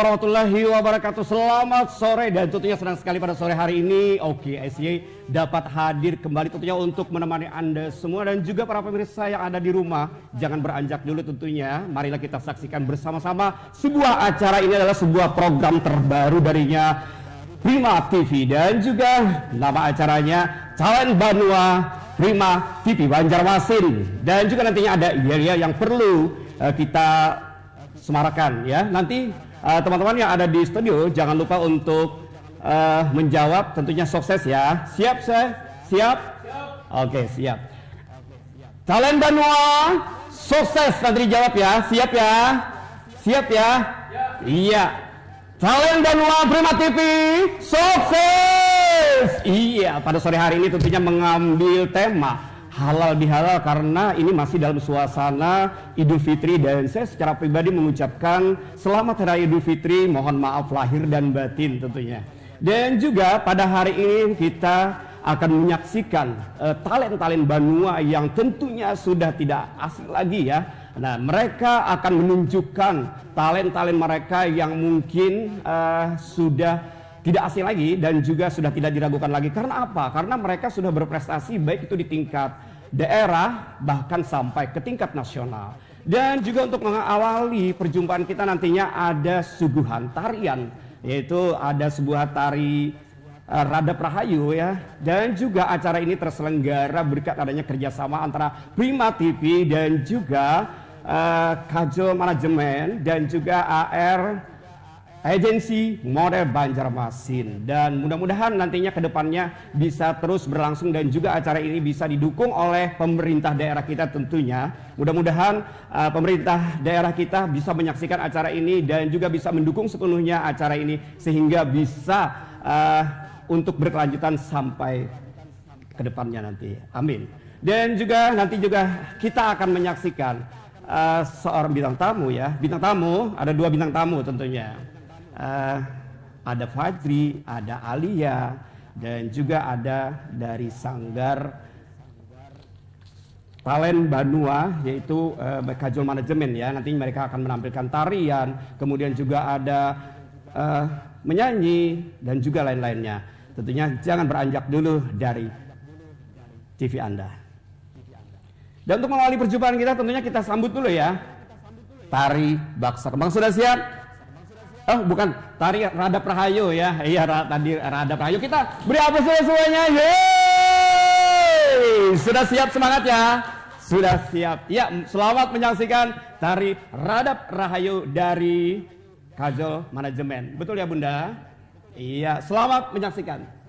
warahmatullahi wabarakatuh. Selamat sore dan tentunya senang sekali pada sore hari ini Oke SY dapat hadir kembali tentunya untuk menemani Anda semua dan juga para pemirsa yang ada di rumah. Jangan beranjak dulu tentunya. Marilah kita saksikan bersama-sama sebuah acara. Ini adalah sebuah program terbaru darinya Prima TV dan juga nama acaranya Talent Banua Prima TV Banjarmasin, dan juga nantinya ada yel-yel yang perlu kita semarakan ya. Nanti teman-teman yang ada di studio jangan lupa untuk menjawab, tentunya sukses ya. Siap saya? Siap? Oke, siap. Talent Banua sukses, nanti dijawab ya. Siap ya? Siap ya? Iya. Talent Banua Prima TV sukses. Iya, pada sore hari ini tentunya mengambil tema halal bihalal karena ini masih dalam suasana Idul Fitri dan saya secara pribadi mengucapkan selamat Hari Idul Fitri, mohon maaf lahir dan batin tentunya. Dan juga pada hari ini kita akan menyaksikan talent-talent Banua yang tentunya sudah tidak asing lagi ya. Nah, mereka akan menunjukkan talent-talent mereka yang mungkin sudah tidak asing lagi dan juga sudah tidak diragukan lagi. Karena apa? Karena mereka sudah berprestasi baik itu di tingkat daerah bahkan sampai ke tingkat nasional. Dan juga untuk mengawali perjumpaan kita nantinya ada suguhan tarian, yaitu ada sebuah tari Radap Rahayu ya. Dan juga acara ini terselenggara berkat adanya kerjasama antara Prima TV dan juga Kajol Manajemen dan juga AR Agensi Model Banjarmasin. Dan mudah-mudahan nantinya ke depannya bisa terus berlangsung dan juga acara ini bisa didukung oleh pemerintah daerah kita tentunya. Mudah-mudahan pemerintah daerah kita bisa menyaksikan acara ini dan juga bisa mendukung sepenuhnya acara ini sehingga bisa untuk berkelanjutan sampai ke depannya nanti. Amin. Dan juga nanti juga kita akan menyaksikan seorang bintang tamu ya. Bintang tamu, ada dua bintang tamu tentunya. Ada Fajri, ada Alia, dan juga ada dari Sanggar Talent Banua yaitu Kajol Manajemen ya. Nanti mereka akan menampilkan tarian, kemudian juga ada menyanyi dan juga lain-lainnya. Tentunya jangan beranjak dulu dari TV Anda. Dan untuk mengawali perjumpaan kita tentunya kita sambut dulu ya tari Baksa Kembang. Sudah siap? Oh bukan, tari Radap Rahayu ya. Iya tadi Radap Rahayu. Kita beri apresiasi semuanya. Yeay! Sudah siap, semangat ya? Sudah siap. Ya, selamat menyaksikan tari Radap Rahayu dari Kajol Manajemen. Betul ya Bunda? Iya, selamat menyaksikan.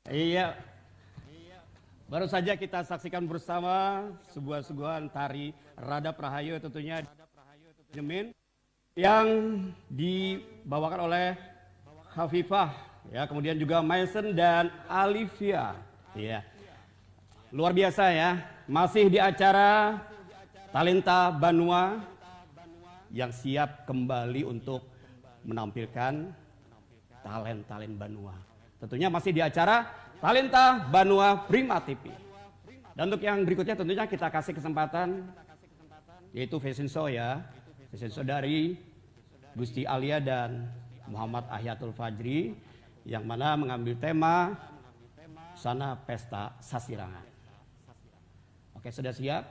Iya. Baru saja kita saksikan bersama sebuah suguhan tari Radap Rahayu tentunya Jemin yang dibawakan oleh Khafifah ya, kemudian juga Mason dan Alivia. Iya. Luar biasa ya. Masih di acara Talenta Banua yang siap kembali untuk menampilkan talent Banua. Tentunya masih di acara Talenta Banua Prima TV. Dan untuk yang berikutnya tentunya kita kasih kesempatan yaitu fashion show ya. Fashion show dari Gusti Alia dan Muhammad Ahyatul Fajri yang mana mengambil tema Sana Pesta Sasirangan. Oke, sudah siap?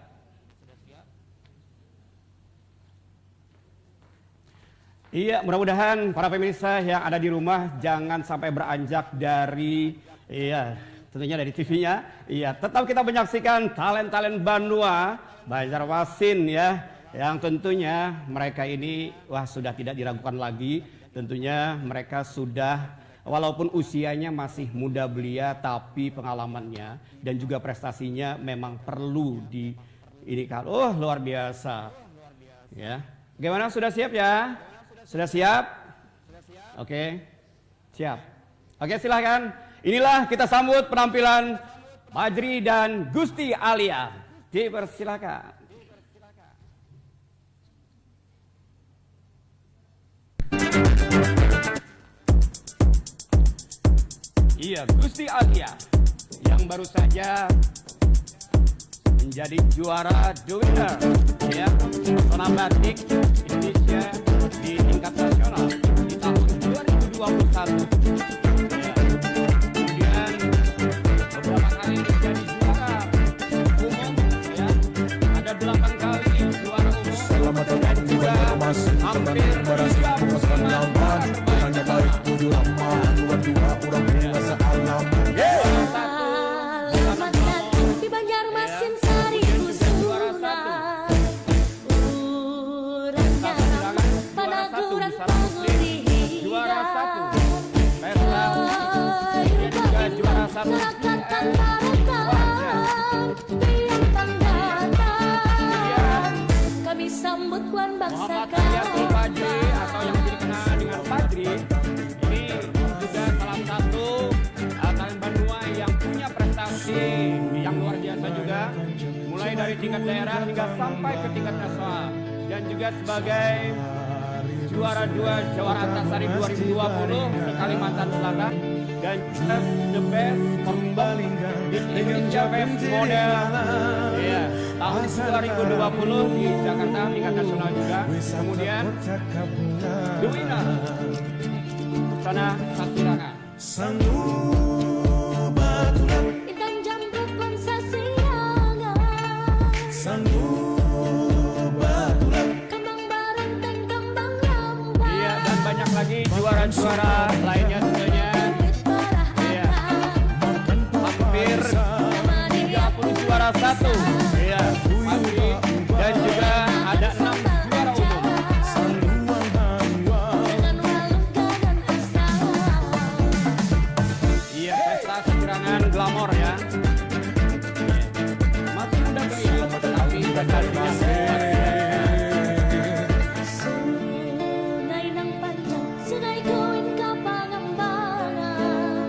Iya, mudah-mudahan para pemirsa yang ada di rumah jangan sampai beranjak dari tentunya dari TV-nya. Iya, tetap kita menyaksikan talent Banua Banjarmasin ya, yang tentunya mereka ini sudah tidak diragukan lagi. Tentunya mereka sudah walaupun usianya masih muda belia, tapi pengalamannya dan juga prestasinya memang perlu diinikan. Luar biasa. Ya. Gimana, sudah siap ya? Sudah siap? Oke. Siap. Oke, silahkan. Inilah kita sambut penampilan Fajri dan Gusti Alia. Dipersilakan. Iya, Gusti Alia yang baru saja menjadi juara The Winner ya, pesona batik Indonesia di tingkat nasional di tahun 2021. Kemudian beberapa kali menjadi juara umum ya, ada 8 kali juara umum. Selamat datang di Banjarmasin, hampir 30 hanya baik tujuh aman, dua orang dewasa alaman. Selamat datang di Banjarmasin Seribu Sungai. Urangnya ramah, panaguran penguri juara satu. Juara satu. Kerakatan Marokan, Piantang datang. Kami sambut Wan Bangsa Muhammad Ahyatul Fajri atau yang dikenal dengan Fajri ini juga salah satu talent Banua yang punya prestasi yang luar biasa juga, mulai dari tingkat daerah hingga sampai ke tingkat nasional, dan juga sebagai juara 2 Jawara Antasari 2020 di Kalimantan Selatan dan just the best di Indonesia Best Model tahun 2020 di Jakarta tingkat nasional juga. Kemudian The Winner Sana Sasirangan. Intan Jamrut Konsa Siangan, Kembang Barenteng, Kembang Rambang. Iya, dan banyak lagi juara-juara lainnya tentunya. Iya, hampir 30 juara satu. Iya, Fajri, dan juga ada 6 juara umum. Dengan walungka dan asal. Iya, pesta sasirangan glamor ya. Masih muda belia, tapi prestasinya luar biasa. Sungai nang panjang, sungai koin ka Pangambangan.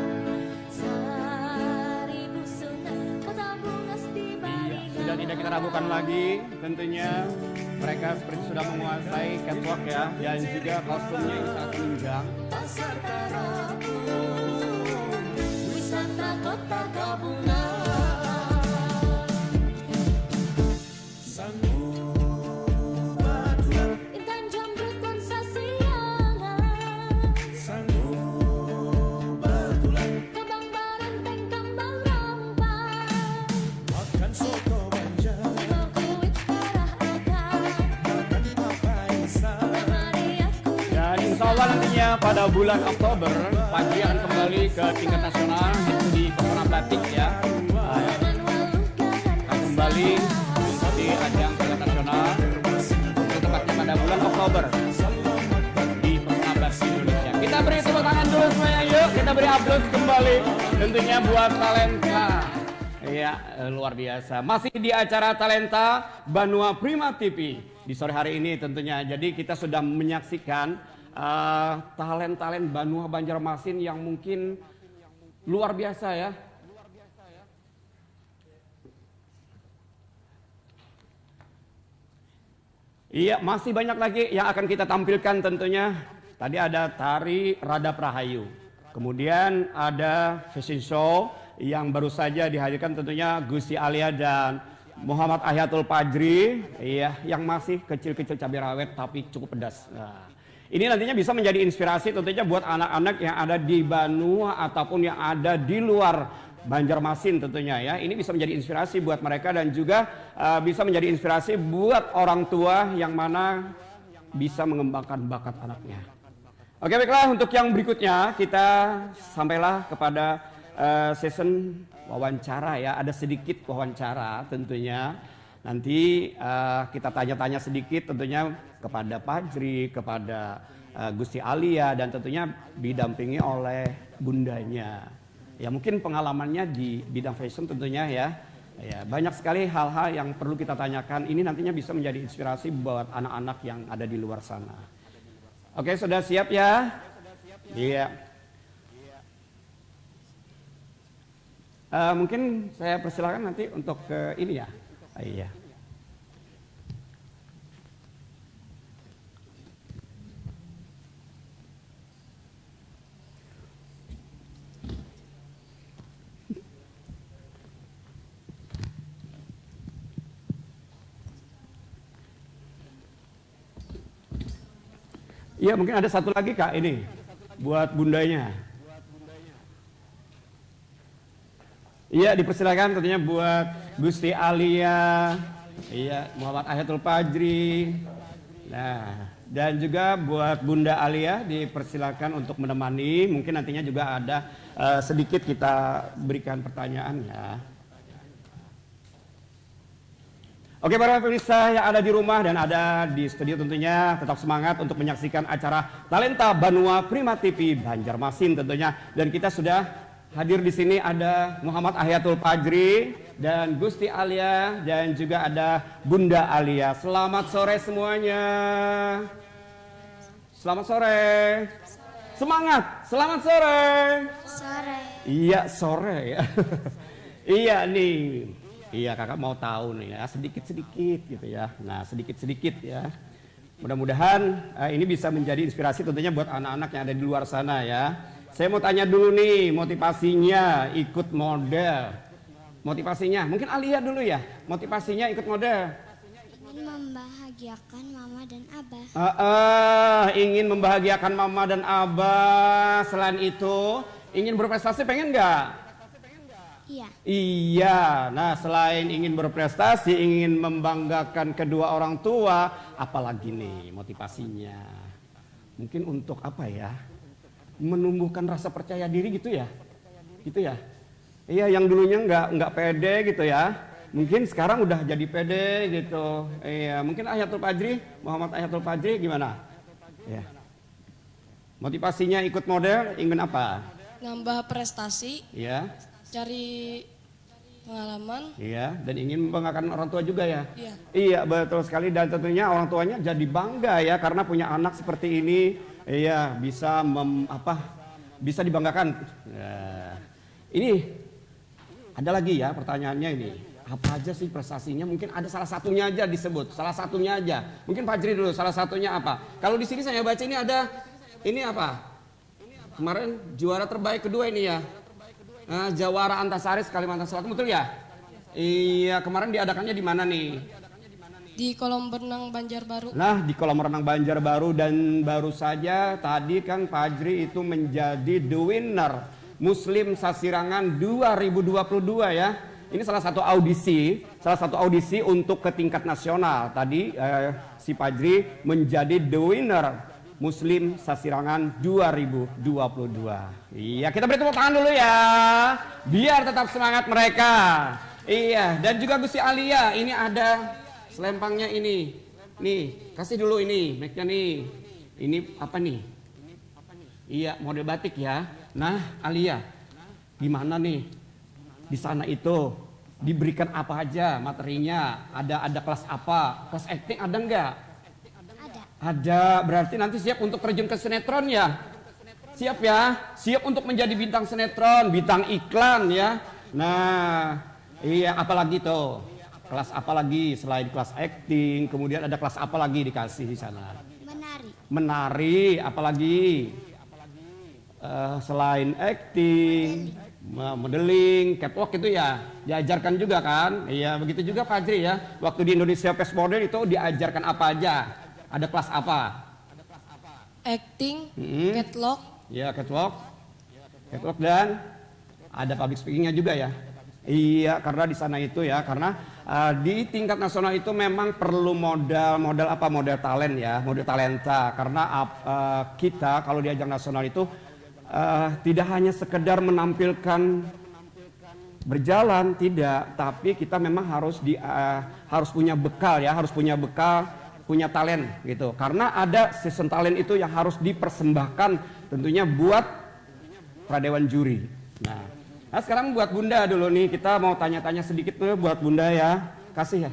Seribu sungai, kota bungas di Bali. Sudah tidak kita ragukan lagi, tentunya mereka seperti sudah menguasai catwalk ya, dan juga kostumnya yang sangat menunjang. Pasar Tarabu, wisata kota gabungan. Intan Jamrut Konsa Siangan, Kembang Barenteng, Kembang Rambang. Lima kuit parah akar, Maria kulit. Dan insya Allah nantinya pada bulan Oktober, Fajri akan kembali ke tingkat nasional, itu di pesona batik ya. Dengan walungka dan Akan kembali di ajang tingkat nasional, untuk tepatnya pada bulan Oktober di pesona batik Indonesia. Kita beri tepuk tangan dulu semuanya, yuk kita beri aplaus kembali. tentunya buat talenta. Iya, luar biasa. Masih di acara Talenta Banua Prima TV di sore hari ini tentunya. Jadi kita sudah menyaksikan talent-talent Banua Banjarmasin yang mungkin luar biasa ya. Iya, masih banyak lagi yang akan kita tampilkan tentunya. Tadi ada tari Radap Rahayu. Kemudian ada fashion show yang baru saja dihadirkan tentunya Gusti Alia dan Muhammad Ahyatul Fajri, iya, yang masih kecil-kecil cabai rawit tapi cukup pedas. Nah, ini nantinya bisa menjadi inspirasi tentunya buat anak-anak yang ada di Banua ataupun yang ada di luar Banjarmasin tentunya ya. Ini bisa menjadi inspirasi buat mereka dan juga bisa menjadi inspirasi buat orang tua yang mana bisa mengembangkan bakat anaknya. Oke, baiklah, untuk yang berikutnya kita sampailah kepada season wawancara ya. Ada sedikit wawancara tentunya. Nanti kita tanya-tanya sedikit tentunya kepada Fajri, kepada Gusti Alia, dan tentunya didampingi oleh bundanya. Ya, mungkin pengalamannya di bidang fashion tentunya ya. Ya, banyak sekali hal-hal yang perlu kita tanyakan. Ini nantinya bisa menjadi inspirasi buat anak-anak yang ada di luar sana. Oke, sudah siap ya? Iya. Mungkin saya persilakan nanti untuk ke ini ya. Iya. Iya, mungkin ada satu lagi Kak ini buat bundanya. Iya, dipersilakan tentunya buat Gusti Alia, iya, Muhammad Ahyatul Fajri. Nah, dan juga buat Bunda Alia dipersilakan untuk menemani. Mungkin nantinya juga ada sedikit kita berikan pertanyaan ya. Oke, para pemirsa yang ada di rumah dan ada di studio tentunya tetap semangat untuk menyaksikan acara Talenta Banua Prima TV Banjarmasin tentunya. Dan kita sudah hadir di sini ada Muhammad Ahyatul Fajri dan Gusti Alia dan juga ada Bunda Alia. Selamat sore semuanya. Selamat sore. Semangat. Selamat sore. Sore. Iya, sore ya. Iya nih. Iya, kakak mau tahu nih ya, sedikit-sedikit gitu ya. Nah, sedikit-sedikit ya. Mudah-mudahan ini bisa menjadi inspirasi tentunya buat anak-anak yang ada di luar sana ya. Saya mau tanya dulu nih, motivasinya ikut model. Motivasinya, mungkin Alia dulu ya. Motivasinya ikut model. Ingin membahagiakan mama dan abah. Ingin membahagiakan mama dan abah. Selain itu, ingin berprestasi, pengen nggak? Iya. Iya, nah selain ingin berprestasi, ingin membanggakan kedua orang tua, apalagi nih motivasinya? Mungkin untuk apa ya? Menumbuhkan rasa percaya diri gitu ya? Gitu ya? Iya, yang dulunya nggak pede gitu ya. Mungkin sekarang udah jadi pede gitu. Iya, mungkin Ahyatul Fajri, Muhammad Ahyatul Fajri gimana? Ya. Motivasinya ikut model, ingin apa? Nambah prestasi. Iya. Cari pengalaman. Iya, dan ingin membanggakan orang tua juga ya. Iya. Iya, betul sekali, dan tentunya orang tuanya jadi bangga ya karena punya anak seperti ini. Iya, bisa bisa dibanggakan. Ya. Ini ada lagi ya pertanyaannya ini. Apa aja sih prestasinya? Mungkin ada salah satunya aja disebut, salah satunya aja. Mungkin Fajri dulu, salah satunya apa? Kalau di sini saya baca ini ada ini apa? Kemarin juara terbaik kedua ini ya. Jawara Antasari Kalimantan Selatan, betul ya? Iya, kemarin diadakannya di mana nih? Di kolam renang Banjarbaru. Nah, di kolam renang Banjarbaru, dan baru saja tadi kan Fajri itu menjadi the winner Muslim Sasirangan 2022 ya. Ini salah satu audisi untuk ke tingkat nasional. Tadi si Fajri menjadi the winner Muslim Sasirangan 2022. Iya, kita beri tepuk tangan dulu ya, biar tetap semangat mereka. Iya, dan juga Gusti Alia, ini ada selempangnya ini. Nih, kasih dulu ini, mic-nya nih. Ini apa nih? Iya, model batik ya. Nah, Alia, Gimana nih di sana itu diberikan apa aja materinya? Ada kelas apa? Kelas acting ada nggak? Ada. Ada. Berarti nanti siap untuk terjun ke sinetron ya? Siap ya? Siap untuk menjadi bintang sinetron, bintang iklan ya? Nah, iya apalagi tuh? Kelas apa lagi selain kelas acting? Kemudian ada kelas apa lagi dikasih di sana? Menari. Menari, apalagi? Selain acting, modeling, catwalk itu ya diajarkan juga kan? Iya, begitu juga Fajri ya. Waktu di Indonesia Face Model itu diajarkan apa aja? Ada kelas apa? Acting, Mm-mm. catwalk, Ya, catwalk dan ada public speakingnya juga ya. Iya, karena di sana itu ya, karena di tingkat nasional itu memang perlu modal apa? Modal talent ya, modal talenta. Karena kita kalau di ajang nasional itu tidak hanya sekedar menampilkan berjalan, tidak, tapi kita memang harus punya bekal ya, punya talent gitu. Karena ada season talent itu yang harus dipersembahkan tentunya buat pradewan juri. Nah, sekarang buat Bunda dulu nih, kita mau tanya-tanya sedikit tuh buat Bunda ya. Kasih ya.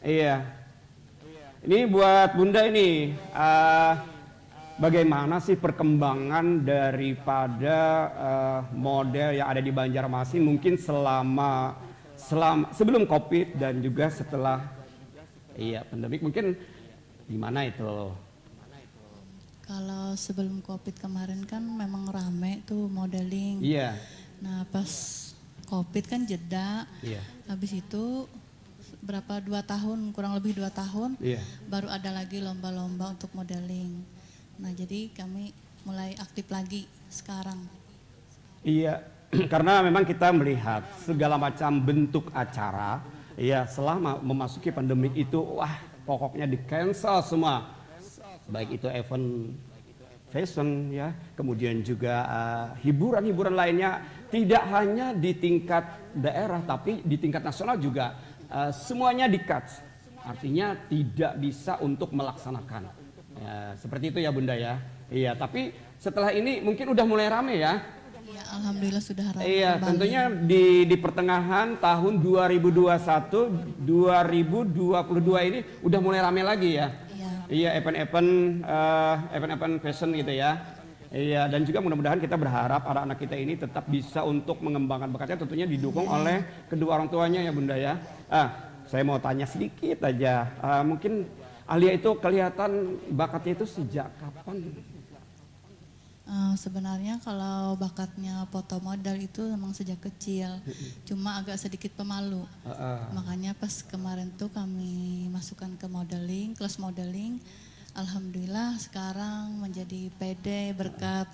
Iya. Ini buat Bunda ini, bagaimana sih perkembangan daripada model yang ada di Banjarmasin mungkin sebelum Covid dan juga setelah pandemik, mungkin gimana itu? Kalau sebelum Covid kemarin kan memang rame tuh modeling. Iya. Nah pas Covid kan jeda, Iya. habis itu berapa 2 tahun, kurang lebih 2 tahun, Iya. baru ada lagi lomba-lomba untuk modeling. Nah jadi kami mulai aktif lagi sekarang. Iya, karena memang kita melihat segala macam bentuk acara, ya selama memasuki pandemik itu, wah pokoknya di cancel semua, baik itu event fashion ya, kemudian juga hiburan-hiburan lainnya, tidak hanya di tingkat daerah tapi di tingkat nasional juga semuanya di-cut, artinya tidak bisa untuk melaksanakan. Ya, seperti itu ya Bunda ya. Iya, tapi setelah ini mungkin udah mulai rame ya. Ya alhamdulillah sudah ramai. Iya, kembali. tentunya di pertengahan tahun 2021, 2022 ini udah mulai rame lagi ya. Iya. Iya, event-event fashion gitu ya. Iya, dan juga mudah-mudahan kita berharap anak-anak kita ini tetap bisa untuk mengembangkan bakatnya, tentunya didukung oleh kedua orang tuanya ya Bunda ya. Saya mau tanya sedikit aja, mungkin Alia itu kelihatan bakatnya itu sejak kapan? Sebenarnya kalau bakatnya foto model itu memang sejak kecil, cuma agak sedikit pemalu. Makanya pas kemarin tuh kami masukkan ke modeling, kelas modeling. Alhamdulillah sekarang menjadi PD berkat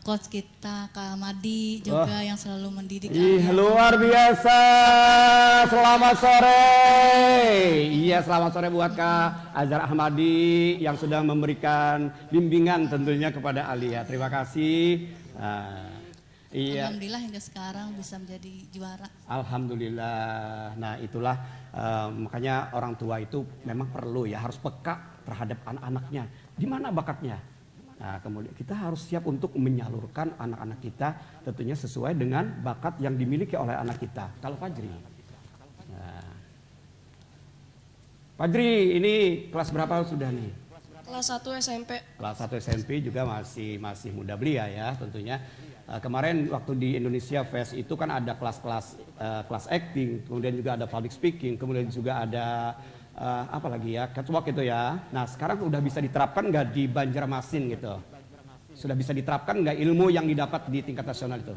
coach kita Kak Madi juga yang selalu mendidik. Luar biasa. Selamat sore. Iya, selamat sore buat Kak Azhar Ahmadi yang sudah memberikan bimbingan tentunya kepada Alia. Terima kasih. Iya. Alhamdulillah hingga sekarang bisa menjadi juara. Alhamdulillah. Nah, itulah makanya orang tua itu memang perlu ya, harus peka terhadap anak-anaknya. Di mana bakatnya? Nah, kemudian kita harus siap untuk menyalurkan anak-anak kita tentunya sesuai dengan bakat yang dimiliki oleh anak kita. Kalau Fajri. Nah, Fajri ini kelas berapa sudah nih? kelas 1 SMP. Kelas 1 SMP juga masih muda belia ya tentunya. Kemarin waktu di Indonesia Fest itu kan ada kelas acting, kemudian juga ada public speaking, kemudian juga ada apa lagi ya, catwalk itu ya. Nah sekarang udah bisa diterapkan nggak di Banjarmasin gitu? Sudah bisa diterapkan nggak ilmu yang didapat di tingkat nasional itu?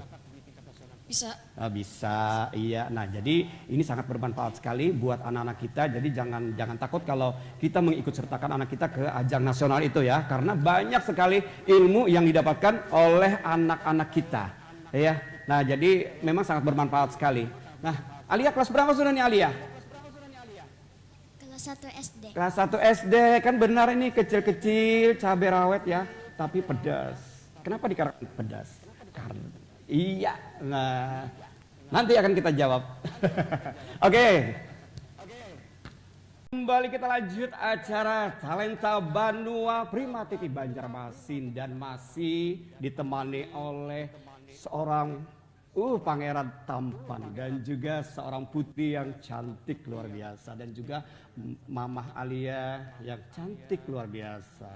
Bisa. Bisa, iya. Nah jadi ini sangat bermanfaat sekali buat anak-anak kita. Jadi jangan takut kalau kita mengikut sertakan anak kita ke ajang nasional itu ya, karena banyak sekali ilmu yang didapatkan oleh anak-anak kita. Ya. Nah jadi memang sangat bermanfaat sekali. Nah Alia kelas berapa sudah nih Alia? Kelas 1 SD. Kelas 1 SD, kan benar ini kecil-kecil, cabai rawit ya, tapi pedas. Kenapa dikarenakan pedas? Karena iya, nah nanti akan kita jawab. Oke. Kembali kita lanjut acara Talenta Banua Prima TV Banjarmasin dan masih ditemani oleh seorang pangeran tampan dan juga seorang putri yang cantik luar biasa dan juga Mamah Alia yang cantik luar biasa.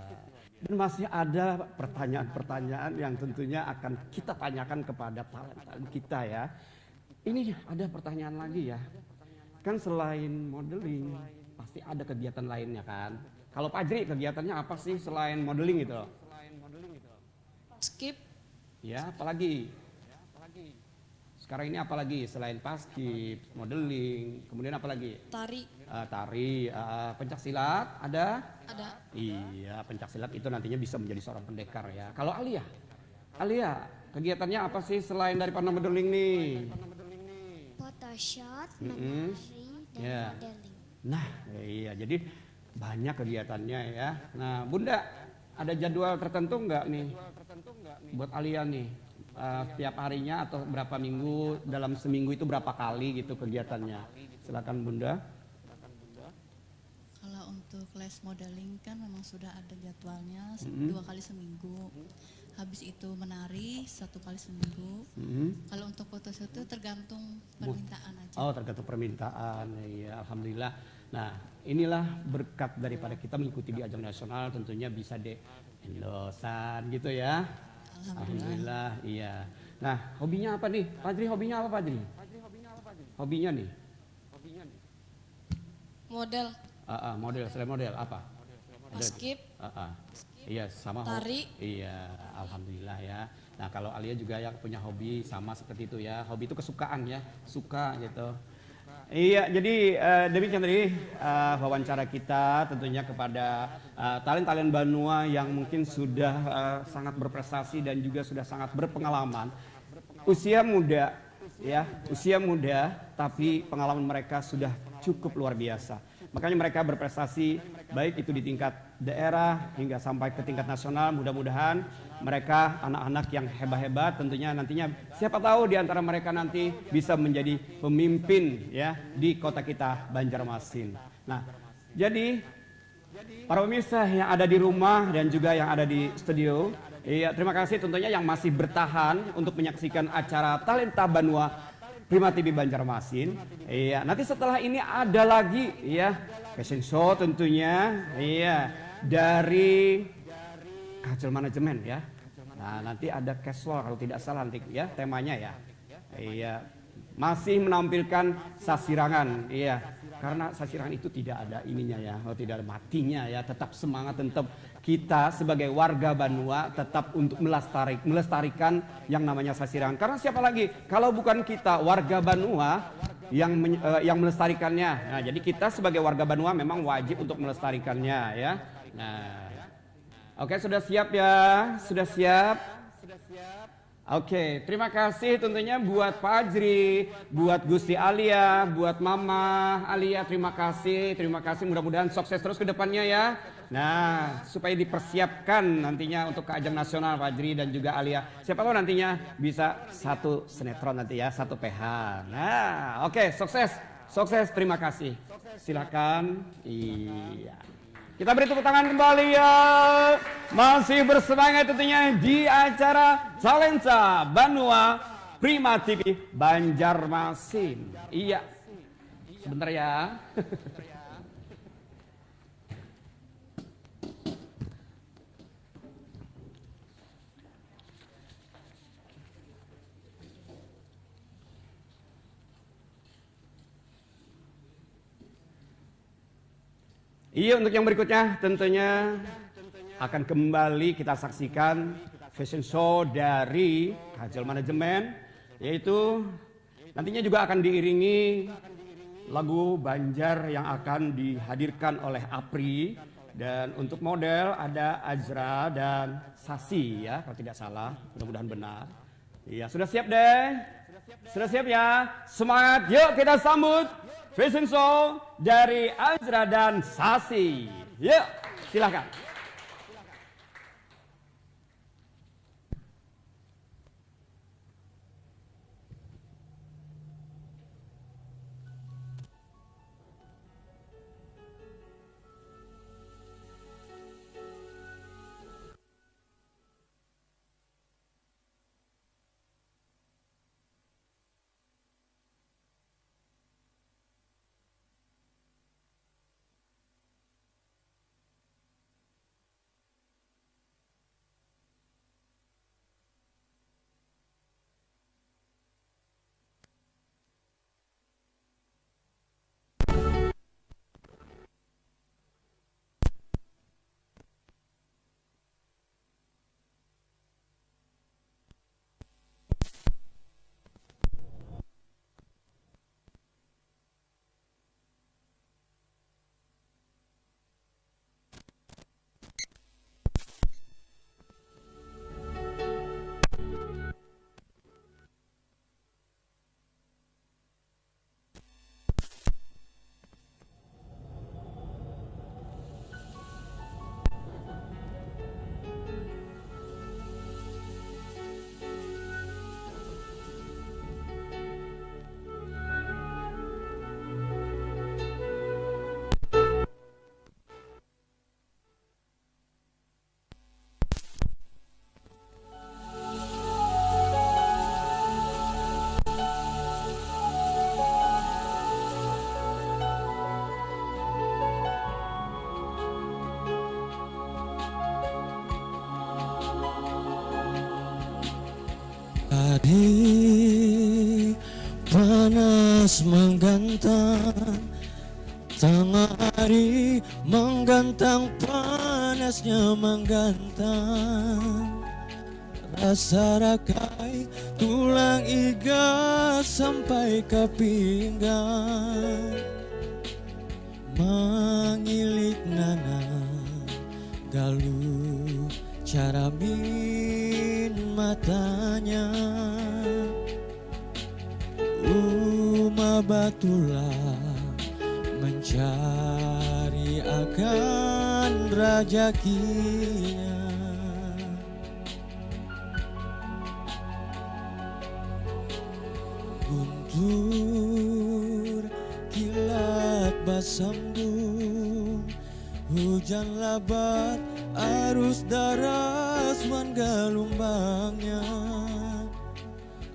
Dan masih ada pertanyaan-pertanyaan yang tentunya akan kita tanyakan kepada talent kita ya. Ini ada pertanyaan lagi ya. Kan selain modeling pasti ada kegiatan lainnya kan. Kalau Pak Ajri kegiatannya apa sih selain modeling itu? skip, Ya, apalagi? Sekarang ini apalagi selain paskib, modeling, kemudian apalagi? tari, Tari, pencak silat ada? ada. Iya, pencak silat itu nantinya bisa menjadi seorang pendekar ya. Kalau Alia, kegiatannya apa sih selain daripada modeling nih? Photoshoot, Mm-mm. menari, dan Ya. modeling. Nah, iya jadi banyak kegiatannya ya. Nah, Bunda, ada jadwal tertentu nggak nih buat Alia nih? Setiap harinya atau berapa minggu, dalam seminggu itu berapa kali gitu kegiatannya? Silakan Bunda. Kalau untuk les modeling kan memang sudah ada jadwalnya 2 kali seminggu. Habis itu menari 1 kali seminggu. Kalau untuk photoshoot itu tergantung permintaan aja. Oh, tergantung permintaan. Iya, alhamdulillah. Nah, inilah berkat daripada kita mengikuti di ajang nasional, tentunya bisa endosan gitu ya. Alhamdulillah, iya. Nah, hobinya apa nih? Padri, hobinya apa Padri? Hobinya nih? Model, Model, selain model apa? skip, Iya, sama tari. Iya, alhamdulillah ya. Nah, kalau Alia juga yang punya hobi sama seperti itu ya. Hobi itu kesukaan ya, suka gitu. Iya, jadi demikian tadi wawancara kita tentunya kepada talent-talent Banua yang mungkin sudah sangat berprestasi dan juga sudah sangat berpengalaman. Usia muda ya, usia muda tapi pengalaman mereka sudah cukup luar biasa. Makanya mereka berprestasi baik itu di tingkat daerah hingga sampai ke tingkat nasional. Mudah-mudahan mereka anak-anak yang hebat-hebat tentunya nantinya siapa tahu di antara mereka nanti bisa menjadi pemimpin ya di kota kita Banjarmasin. Nah, jadi para pemirsa yang ada di rumah dan juga yang ada di studio, iya terima kasih tentunya yang masih bertahan untuk menyaksikan acara Talenta Banua Prima TV Banjarmasin. Iya, nanti setelah ini ada lagi ya fashion show tentunya. Iya, dari Kajol Manajemen ya. Nah, nanti ada casual kalau tidak salah nanti ya temanya ya. Iya, masih menampilkan sasirangan. Iya, karena sasirangan itu tidak ada ininya ya, tidak ada matinya ya. Tetap semangat, tetap kita sebagai warga Banua tetap untuk melestarikan yang namanya sasirangan. Karena siapa lagi kalau bukan kita warga Banua yang melestarikannya. Nah, jadi kita sebagai warga Banua memang wajib untuk melestarikannya ya. Nah, oke, sudah siap ya? Sudah siap? Oke, terima kasih tentunya buat Pak Ajri, buat Gusti Alia, buat Mama Alia, terima kasih mudah-mudahan sukses terus ke depannya ya. Nah, supaya dipersiapkan nantinya untuk ke ajang nasional Pak Ajri dan juga Alia. Siapa tahu nantinya bisa 1 sinetron nanti ya, 1 PH. Nah, oke, sukses, terima kasih. Silakan. Iya. Kita beri tepuk tangan kembali ya. Masih bersemangat tentunya di acara Talenta Banua Prima TV Banjarmasin. Iya. Sebentar ya. Iya, untuk yang berikutnya tentunya akan kembali kita saksikan fashion show dari Kajol Manajemen, yaitu nantinya juga akan diiringi lagu Banjar yang akan dihadirkan oleh Apri, dan untuk model ada Azra dan Sasi ya kalau tidak salah, mudah-mudahan benar. Iya, sudah siap deh? Sudah siap ya? Semangat, yuk kita sambut fashion show dari Azra dan Sasi. Yuk, silakan. Hari panas menggantang, tengah hari menggantang, panasnya menggantang. Rasa rakai tulang iga sampai ke pinggang, mengilik nana galuh caramin matanya. Batulah mencari akan rezekinya. Guntur kilat basambung, hujan lebat arus deras wan gelombangnya.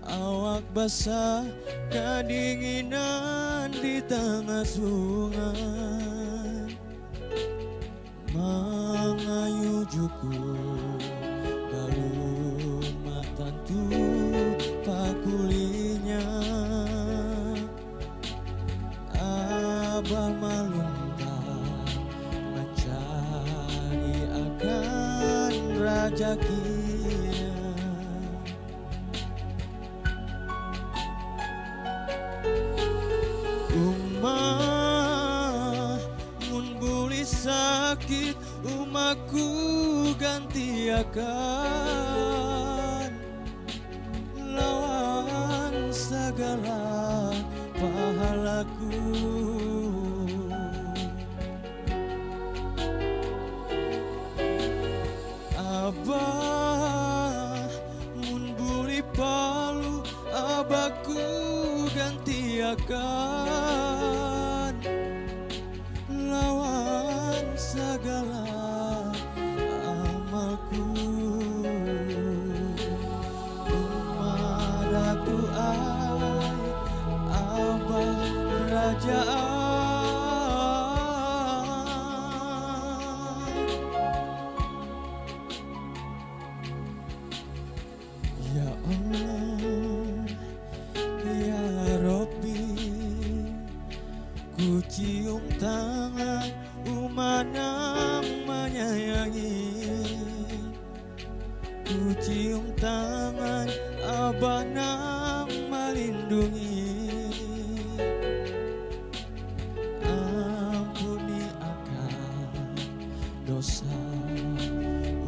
Awak basah kedinginan di tengah sungai, mengayu juku baru matantu pakulinya. Abah malunta mencari akan rezekinya. Sakit umaku ganti akan lawan segala pahalaku. Abah mun buli palu, abahku ganti akan lawan segala amalku. Umaratu ai abah kerajaan. Ya Allah, ya Rabbi, ku cium tangan umanang menyayangi, ku cium tangan abah nang melindungi. Ampuni akan dosa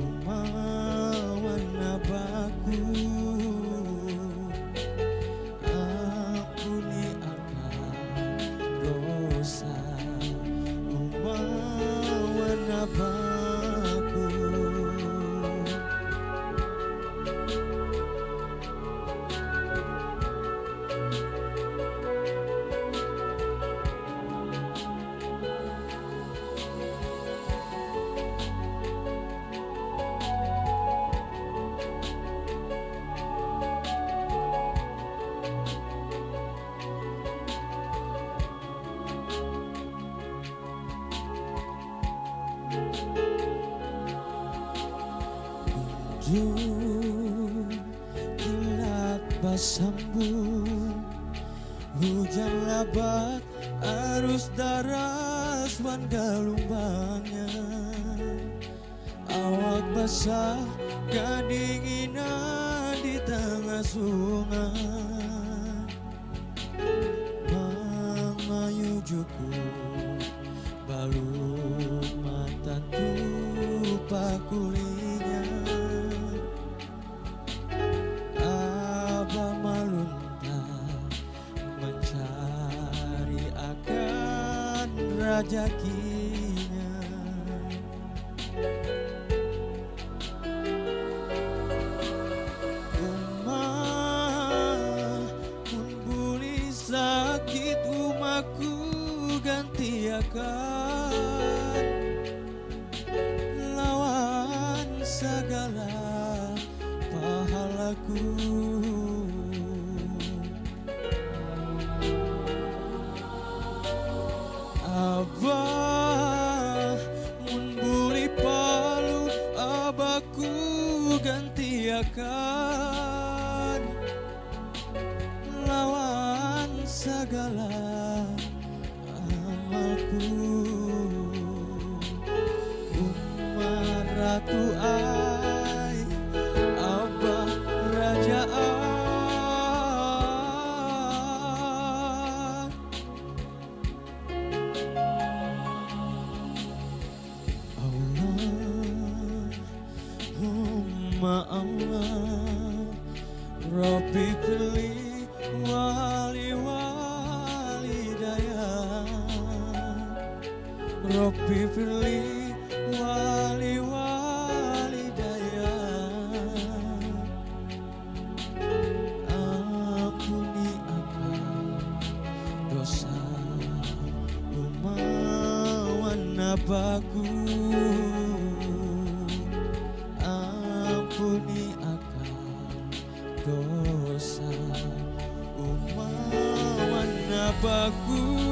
umawan abahku. Ampuni akan dosa umawan abahku. Kilat basambung, hujan lebat arus deras wan gelombangnya. Awak basah kedinginan di tengah sungai, mengayu juku balut matantu pakulinya. Abah malunta mencari akan rezekinya. Umah mun buli sakit umaku ganti akan lawan segala pahalaku. Abah mun buli palu, abahku ganti akan segala amalku. Umar Ratu Ai, Abah Rajaan, Allahumma Allah, Rabbi pilih wali walidaya, Rabbi pilih wali walidaya, ampuni akan dosa umawan nabaku, ampuni akan dosa umawan nabaku.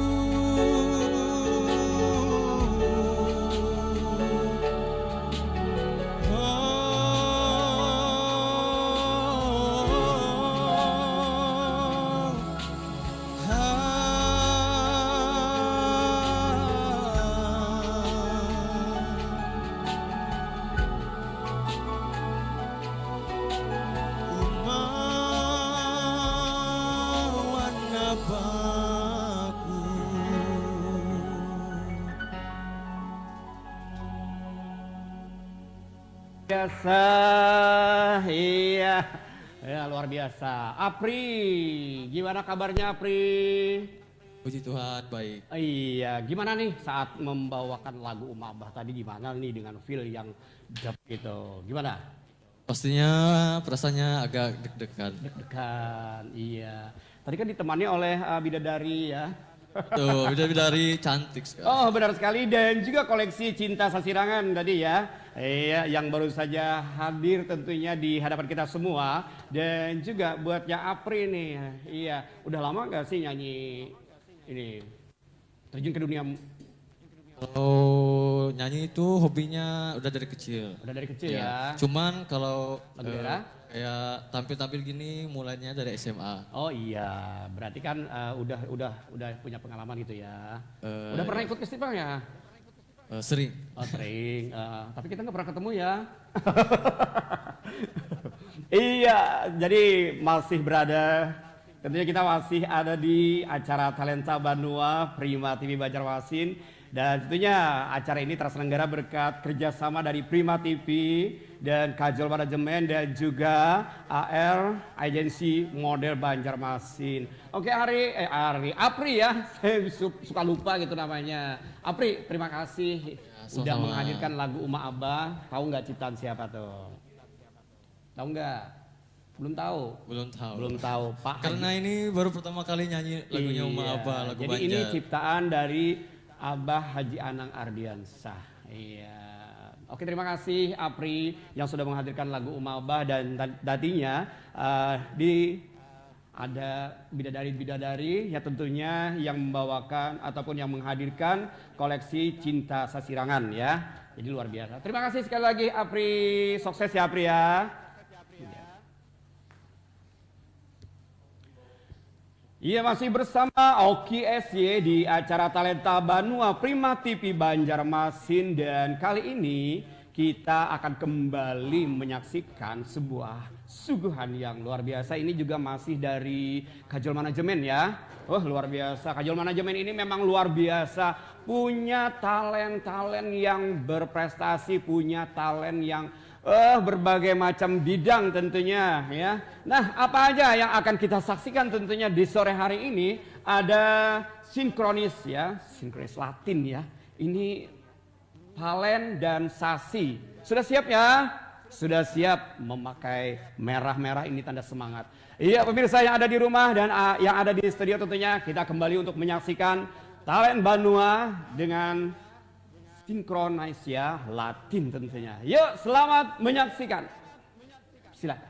Biasa, iya, ya luar biasa. Apri, gimana kabarnya Apri? Puji Tuhan, baik. Iya, gimana nih saat membawakan lagu Abah tadi gimana nih dengan feel yang dap gitu, gimana? Pastinya perasaannya agak deg-degan. Deg-degan, iya. Tadi kan ditemani oleh bidadari ya. Tuh, bidadari cantik sekali. Oh benar sekali, dan juga koleksi Cinta Sasirangan tadi ya. Iya, yang baru saja hadir tentunya di hadapan kita semua. Dan juga buatnya Apri nih, iya. Udah lama gak sih nyanyi ini, terjun ke dunia? Kalau nyanyi itu hobinya udah dari kecil. Udah dari kecil ya. Cuman kalau Lagu daerah? kayak tampil-tampil gini mulainya dari SMA. Oh iya, berarti kan udah punya pengalaman gitu ya. Udah pernah ikut festivalnya? Sering. Oh sering, tapi kita nggak pernah ketemu ya. Iya, jadi masih berada, tentunya kita masih ada di acara Talenta Banua Prima TV Banjarmasin. Dan tentunya acara ini terselenggara berkat kerjasama dari Prima TV dan Kajol Manajemen dan juga AR Agensi Model Banjarmasin. Oke Apri ya, saya suka lupa gitu namanya. Apri, terima kasih udah menghadirkan lagu Uma Abah. Tahu nggak ciptaan siapa tuh? Tahu nggak? Belum tahu. Belum tahu Pak. Karena ini baru pertama kali nyanyi lagunya Uma Abah, lagu jadi Banjar. ini ciptaan dari Abah Haji Anang Ardiansah. Iya. Oke, terima kasih Apri yang sudah menghadirkan lagu Uma Abah, dan tadinya ada bidadari-bidadari ya tentunya yang membawakan ataupun yang menghadirkan koleksi Cinta Sasirangan ya. Jadi luar biasa. Terima kasih sekali lagi Apri. Sukses ya Apri ya. Iya, masih bersama Oki SY di acara Talenta Banua Prima TV Banjarmasin, dan kali ini kita akan kembali menyaksikan sebuah suguhan yang luar biasa. Ini juga masih dari Kajol Manajemen ya. Oh luar biasa, Kajol Manajemen ini memang luar biasa. Punya talent-talent yang berprestasi, punya talent yang berbagai macam bidang tentunya ya. Nah, apa aja yang akan kita saksikan tentunya di sore hari ini? Ada sinkronis ya, sinkronis Latin ya. Ini Palen dan Sasi. Sudah siap ya? Sudah siap memakai merah-merah, ini tanda semangat. Iya pemirsa yang ada di rumah dan yang ada di studio, tentunya kita kembali untuk menyaksikan Talent Banua dengan sinkronis ya, Latin tentunya. Yuk selamat menyaksikan. Silakan.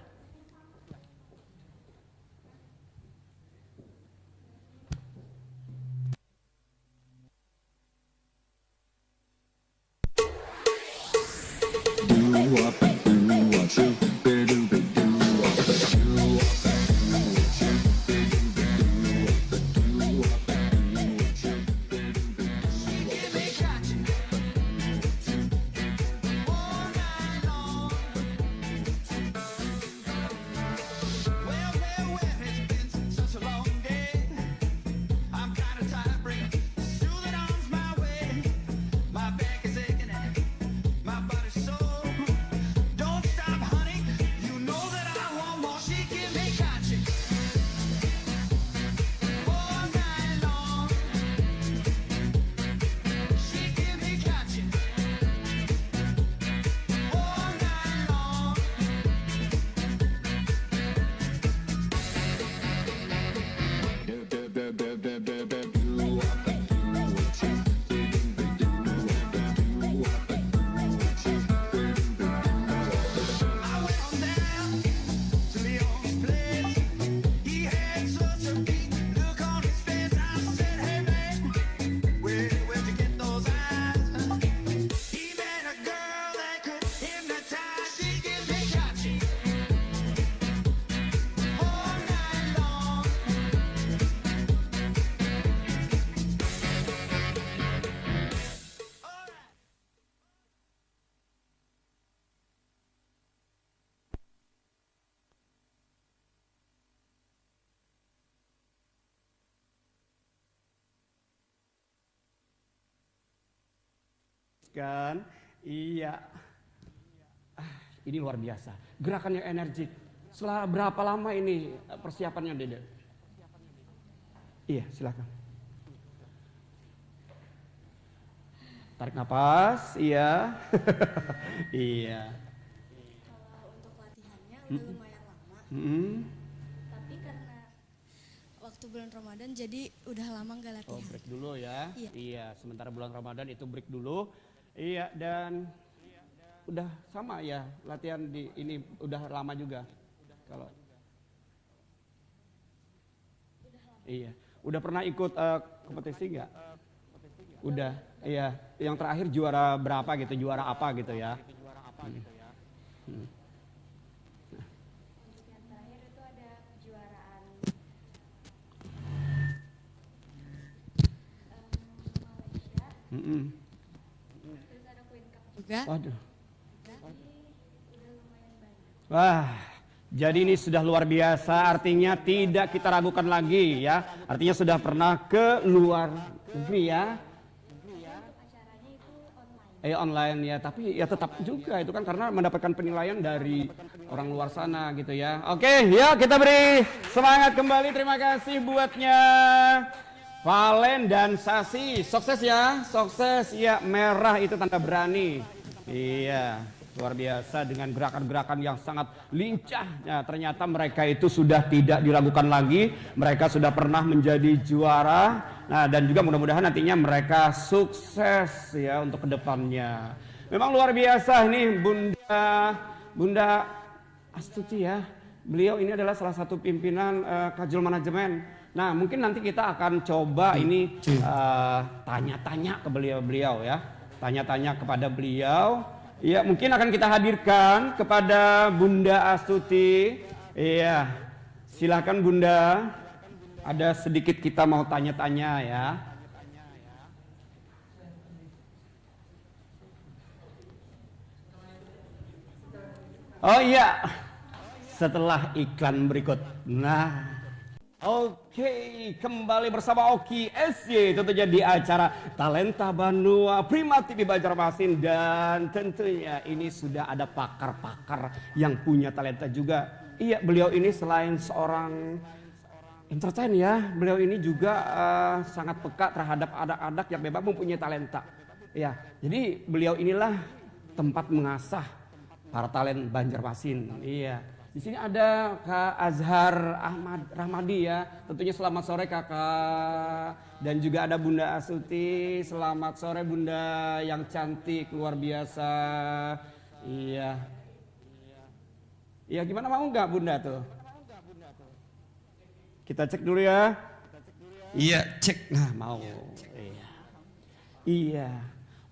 kan? Iya. Ini luar biasa. Gerakan yang energik. Setelah berapa lama ini persiapannya, Dede? Iya, silakan. Tarik napas, iya. Iya. Kalau untuk latihannya udah lumayan lama, tapi karena waktu bulan Ramadan jadi udah lama nggak Oh, latihan. break dulu ya. Iya. Iya, sementara bulan Ramadan itu break dulu. Iya, dan udah sama ya latihan di ini udah lama juga. Kalau Iya, udah pernah ikut kompetisi nggak? Udah, iya. Yang terakhir juara berapa gitu, juara apa gitu ya? Untuk yang terakhir itu ada kejuaraan Malaysia, Mm-mm. terus ada Queen Cup juga. Waduh. Jadi udah lumayan banyak. Wah, jadi ini sudah luar biasa, artinya tidak kita ragukan lagi ya. Artinya sudah pernah ke luar negeri ya. Untuk acaranya itu online. Online ya, tapi ya tetap juga itu kan karena mendapatkan penilaian dari orang luar sana gitu ya. Oke, ya kita beri semangat kembali. Terima kasih buatnya Valen dan Sasi. Sukses ya, sukses ya. Merah itu tanda berani. Iya, luar biasa dengan gerakan-gerakan yang sangat lincah. Nah, ternyata mereka itu sudah tidak diragukan lagi. Mereka sudah pernah menjadi juara. Nah, dan juga mudah-mudahan nantinya mereka sukses ya untuk kedepannya. Memang luar biasa ini Bunda Astuti ya. Beliau ini adalah salah satu pimpinan Kajul Manajemen. Nah, mungkin nanti kita akan coba ini tanya-tanya ke beliau ya. Tanya-tanya kepada beliau. Ya, mungkin akan kita hadirkan kepada Bunda Astuti. Iya. Silakan Bunda. Ada sedikit kita mau tanya-tanya ya. Oh iya. Setelah iklan berikut. Nah. Oke, kembali bersama Oki SY tentunya di acara Talenta Banua Prima TV Banjarmasin, dan tentunya ini sudah ada pakar-pakar yang punya talenta juga. Iya, beliau ini selain seorang entertain ya, beliau ini juga sangat peka terhadap anak-anak yang memang mempunyai talenta. Ya, jadi beliau inilah tempat mengasah para talent Banjarmasin. Iya. Di sini ada Kak Azhar Ahmad Rahmadi ya. Tentunya selamat sore Kakak. Dan juga ada Bunda Astuti. Selamat sore Bunda yang cantik luar biasa. Iya. Iya, gimana, mau nggak Bunda tuh? Kita cek dulu ya. Iya, cek. Nah, mau. Iya. Iya.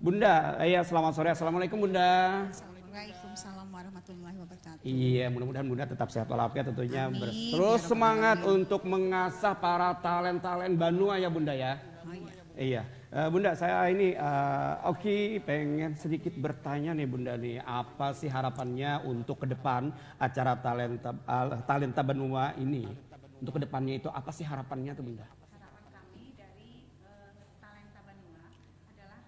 Bunda, iya selamat sore. Assalamualaikum Bunda. Waalaikumsalam warahmatullahi wabarakatuh. Iya, mudah-mudahan Bunda tetap sehat walafiat tentunya. Amin. Terus Ya Rabbal semangat Alamin. untuk mengasah para talent-talent Banua ya Bunda ya. Oh iya. Iya, Bunda saya ini Oki pengen sedikit bertanya nih Bunda nih, apa sih harapannya untuk ke depan acara talenta Banua ini? Untuk kedepannya itu apa sih harapannya tuh Bunda? Harapan kami dari Talenta Banua adalah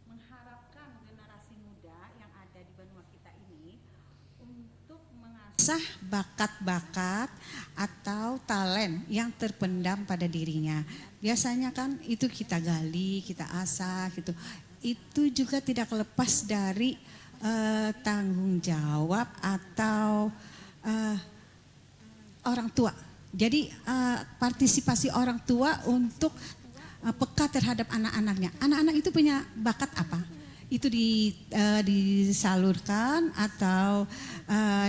mengharapkan generasi muda yang ada di Banua kita ini untuk mengasah bakat-bakat atau talent yang terpendam pada dirinya. Biasanya kan itu kita gali, kita asah gitu. Itu juga tidak lepas dari tanggung jawab atau orang tua. Jadi partisipasi orang tua untuk peka terhadap anak-anaknya. Anak-anak itu punya bakat apa? Itu disalurkan atau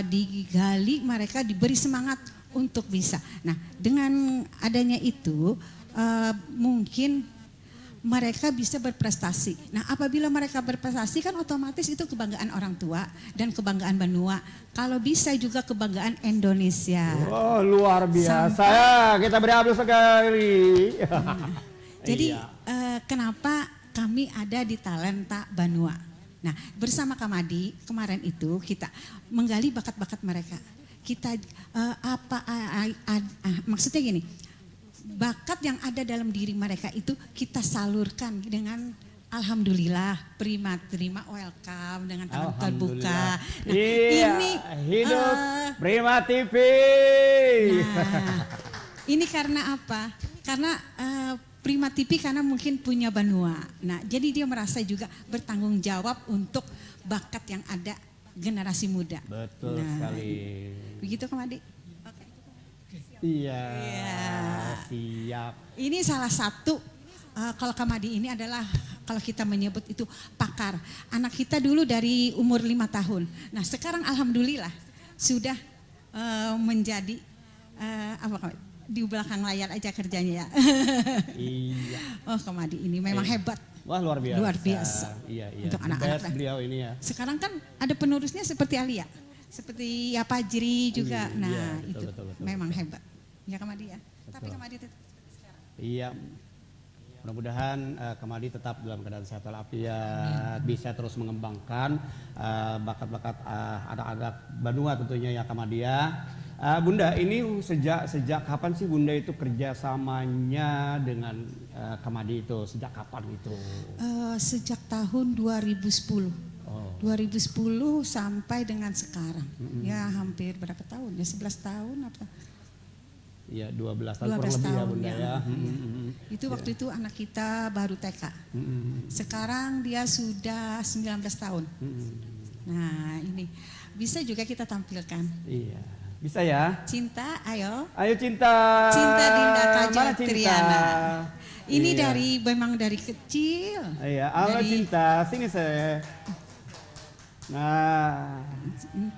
digali, mereka diberi semangat untuk bisa. Nah, dengan adanya itu mungkin mereka bisa berprestasi. Nah, apabila mereka berprestasi kan otomatis itu kebanggaan orang tua dan kebanggaan Banua. Kalau bisa juga kebanggaan Indonesia. Oh, luar biasa. Ya, kita beri aplaus sekali. Jadi Iya. kenapa kami ada di Talenta Banua? Nah, bersama Kamadi kemarin itu kita menggali bakat-bakat mereka. Kita maksudnya gini, bakat yang ada dalam diri mereka itu kita salurkan dengan Alhamdulillah, Prima terima welcome dengan tangan terbuka. Nah, Iya, ini hidup Prima TV. Nah, ini karena apa? Karena Prima TV karena mungkin punya Banua. Nah, jadi dia merasa juga bertanggung jawab untuk bakat yang ada generasi muda. Betul Nah, sekali. Begitu Kamadi? Iya, Iya. siap. Ini salah satu kalau Kamadi ini adalah kalau kita menyebut itu pakar. Anak kita dulu dari umur 5 tahun. Nah, sekarang alhamdulillah sudah menjadi apa Kamadi? Di belakang layar aja kerjanya ya. Iya. Oh, Kamadi ini memang hebat. Wah, luar biasa. Luar biasa. Iya. Untuk The anak-anak best lah. beliau ini ya. Sekarang kan ada penerusnya seperti Alia, seperti ya Pajri juga. Iya, Nah, betul, itu betul. memang hebat. Ya Kamadi ya. Tapi Kamadi tetap Iya. Mudah-mudahan Kamadi tetap dalam keadaan sehat walafiat, bisa terus mengembangkan bakat-bakat anak-anak Banua tentunya ya Kamadi ya. Bunda, ini sejak kapan sih Bunda itu kerjasamanya dengan Kamadi itu? Sejak kapan itu? Sejak tahun 2010. Oh. 2010 sampai dengan sekarang. Ya hampir berapa tahun? Ya 11 tahun apa? Iya, 12 tahun 12 kurang lebih ya tahun, Bunda ya. ya. Itu waktu itu anak kita baru TK. Sekarang dia sudah 19 tahun. Nah, ini bisa juga kita tampilkan. Iya. Bisa ya? Cinta, ayo. Ayo Cinta. Cinta Dinda Kajol Mana Cinta? Triana. Ini Iya. memang dari kecil. Iya, halo Cinta, sini saya. Nah,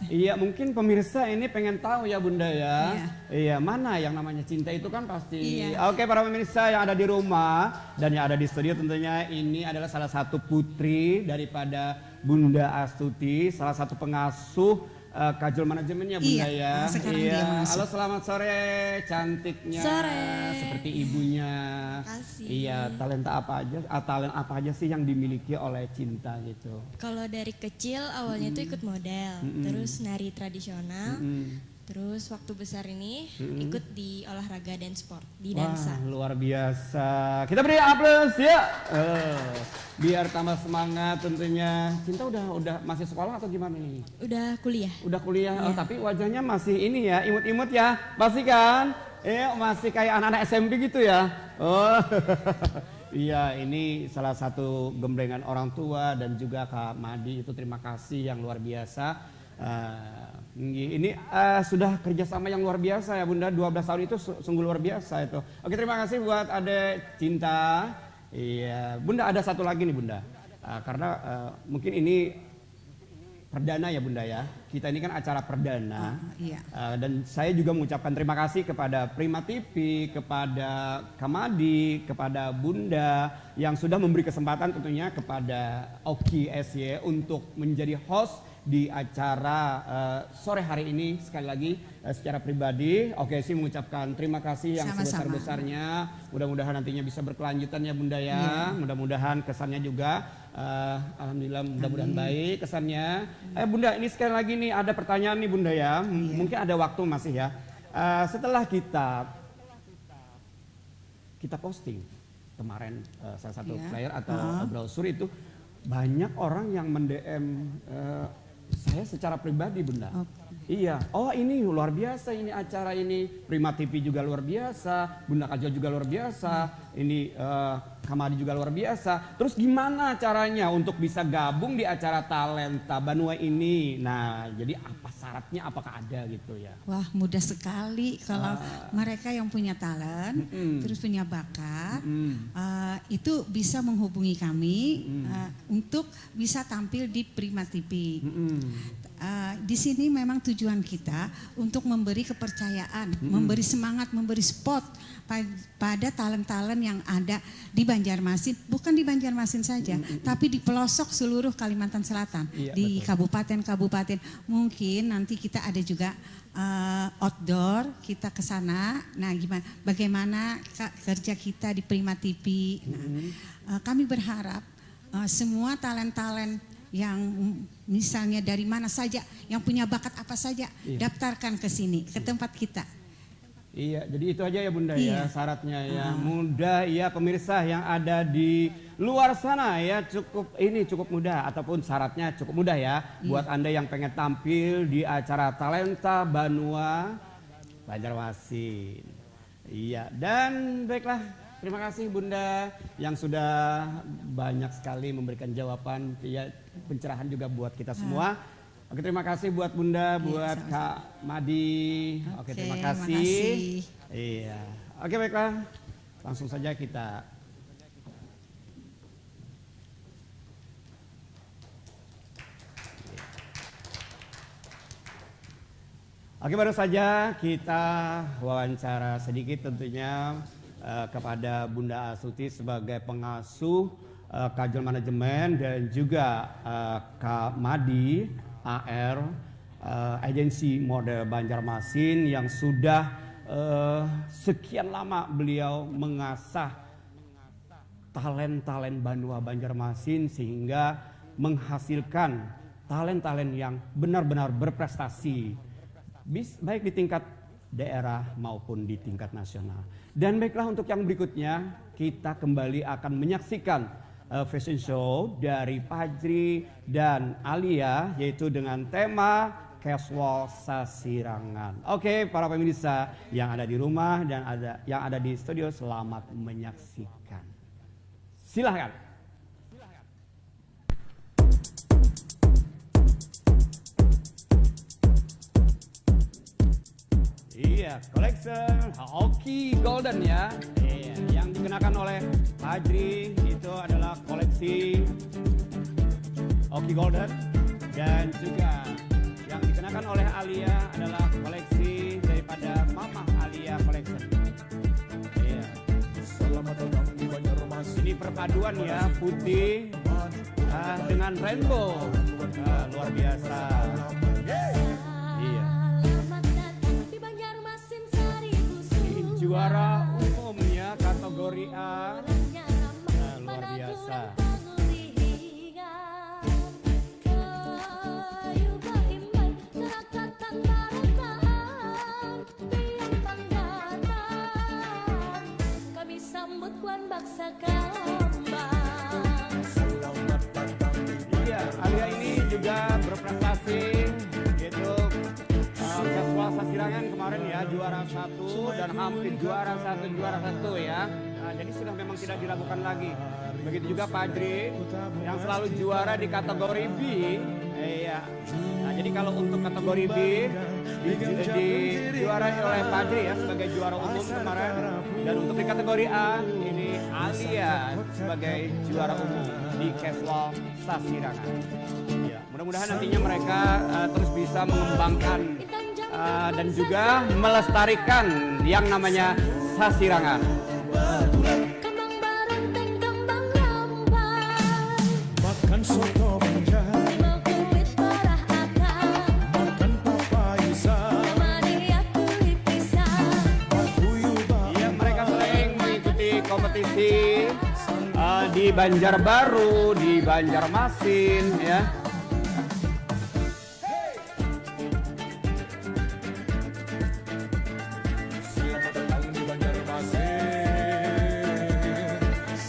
iya mungkin pemirsa ini pengen tahu ya Bunda ya. Iya, mana yang namanya Cinta itu kan pasti. Iya. Oke, para pemirsa yang ada di rumah dan yang ada di studio tentunya ini adalah salah satu putri daripada Bunda Astuti, salah satu pengasuh Kajol manajemennya Bunda Iya, ya. sekarang Iya. dia mengasuh. Halo, selamat sore cantiknya. Sore. Seperti ibunya. Makasih. Iya, talent apa aja sih yang dimiliki oleh Cinta gitu. Kalau dari kecil awalnya itu ikut model, terus nari tradisional, terus waktu besar ini ikut di olahraga dan sport, di dansa. Wah, luar biasa. Kita beri aplaus ya. Biar tambah semangat tentunya. Cinta udah masih sekolah atau gimana nih? Udah kuliah. Udah kuliah, oh, tapi wajahnya masih ini ya, imut-imut ya. Pasti kan? Masih kayak anak-anak SMP gitu ya. Oh. Iya, ini salah satu gemblengan orang tua dan juga Kak Madi itu terima kasih yang luar biasa. Ini sudah kerjasama yang luar biasa ya Bunda, 12 tahun itu sungguh luar biasa itu. Oke, terima kasih buat Adek Cinta. Iya, Bunda ada satu lagi nih Bunda, karena mungkin ini perdana ya Bunda ya, kita ini kan acara perdana. Iya. Dan saya juga mengucapkan terima kasih kepada Prima TV, kepada Kamadi, kepada Bunda yang sudah memberi kesempatan tentunya kepada Oki SY untuk menjadi host di acara sore hari ini. Sekali lagi secara pribadi Oki SY mengucapkan terima kasih yang Sama-sama. sebesar-besarnya. Mudah-mudahan nantinya bisa berkelanjutan ya Bunda ya. Mudah-mudahan kesannya juga alhamdulillah mudah-mudahan baik kesannya. Bunda, ini sekali lagi nih ada pertanyaan nih Bunda ya. Mungkin ada waktu masih ya. Setelah kita posting kemarin salah satu flyer atau brosur itu banyak orang yang mendm saya secara pribadi Bunda. Iya, oh ini luar biasa ini acara ini, Prima TV juga luar biasa, Bunda Kajol juga luar biasa, ini Kamadi juga luar biasa. Terus gimana caranya untuk bisa gabung di acara Talenta Banua ini? Nah, jadi apa syaratnya, apakah ada gitu ya? Wah, mudah sekali kalau mereka yang punya talent, terus punya bakat, itu bisa menghubungi kami untuk bisa tampil di Prima TV. Di sini memang tujuan kita untuk memberi kepercayaan, memberi semangat, memberi spot pada talent-talent yang ada di Banjarmasin, bukan di Banjarmasin saja, tapi di pelosok seluruh Kalimantan Selatan, di kabupaten-kabupaten. Mungkin nanti kita ada juga outdoor, kita ke sana. Nah, bagaimana kerja kita di Prima TV. Nah, kami berharap semua talent-talent yang misalnya dari mana saja, yang punya bakat apa saja, daftarkan ke sini, ke tempat kita. Iya, jadi itu aja ya Bunda ya syaratnya ya. Mudah ya pemirsa yang ada di luar sana ya, cukup mudah ataupun syaratnya cukup mudah ya buat Anda yang pengen tampil di acara Talenta Banua Banjarmasin. Iya, dan baiklah, terima kasih Bunda yang sudah banyak sekali memberikan jawaban ya, pencerahan juga buat kita semua. Oke, terima kasih buat Bunda, buat Kak Madi. Oke, terima kasih. Iya. Oke, baiklah. Langsung saja kita Oke, baru saja kita wawancara sedikit tentunya kepada Bunda Astuti sebagai pengasuh Kajol Manajemen dan juga Kak Madi AR agensi model Banjarmasin yang sudah sekian lama beliau mengasah talent-talent Banua Banjarmasin sehingga menghasilkan talent-talent yang benar-benar berprestasi baik di tingkat daerah maupun di tingkat nasional. Dan baiklah, untuk yang berikutnya kita kembali akan menyaksikan fashion show dari Fajri dan Alia, yaitu dengan tema Casual Sasirangan. Oke, para pemirsa yang ada di rumah dan yang ada di studio, selamat menyaksikan. Silahkan. Iya, collection Oki Golden ya. Iya, yang dikenakan oleh Fajri itu adalah koleksi Oki Golden, dan juga yang dikenakan oleh Alia adalah koleksi daripada Mama Alia Collection. Iya. Selamat datang di Banjarmasin. Ini perpaduan ya, putih dengan rainbow. Luar biasa. Iya. Juara umumnya kategori A. Luar biasa. Kami sambut Puan Baksa Kambang. Iya, Alia ini juga berprestasi yaitu Casual Sasirangan kemarin ya, juara 1 dan hampir juara satu ya. Nah, jadi sudah memang tidak diragukan lagi. Begitu juga Fajri yang selalu juara di kategori B. Iya. Nah, jadi kalau untuk kategori B dijuarai oleh Fajri ya sebagai juara umum kemarin, dan untuk di kategori A ini Alia sebagai juara umum di Casual Sasirangan. Ya, mudah-mudahan nantinya mereka terus bisa mengembangkan dan juga melestarikan yang namanya Sasirangan. Kembang barenteng, kembang rampai, Makan soto banjar, kulit parah akar, makan papaisa, Maria kulit pisang. Iya, mereka sering mengikuti kompetisi di Banjarbaru, di Banjarmasin ya.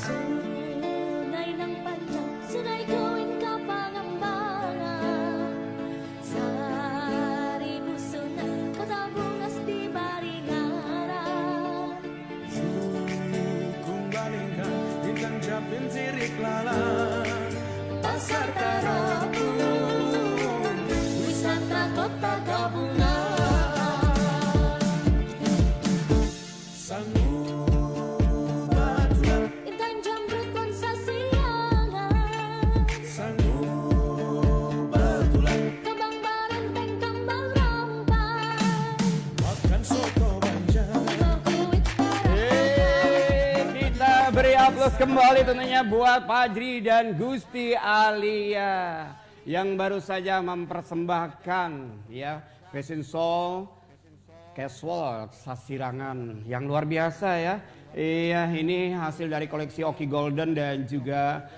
Sungai nang panjang, sungai kuin ka Pangambangan. Saribu sungai, kota bungas di Baringaran. Dukung Balingga, Bintang Japin Sirik Lala, Pasar Tarapung, wisata kota gabungan. Sanggup batulan, Intan Jamrut kon Sasirangan, sanggup batulan, kembang barenteng, kembang rampai, makan soto banjar. kulit parah. Kita beri aplaus kembali tentunya buat Fajri dan Gusti Alia yang baru saja mempersembahkan ya fashion show Casual Sasirangan yang luar biasa ya. Iya, ini hasil dari koleksi Oki Golden dan juga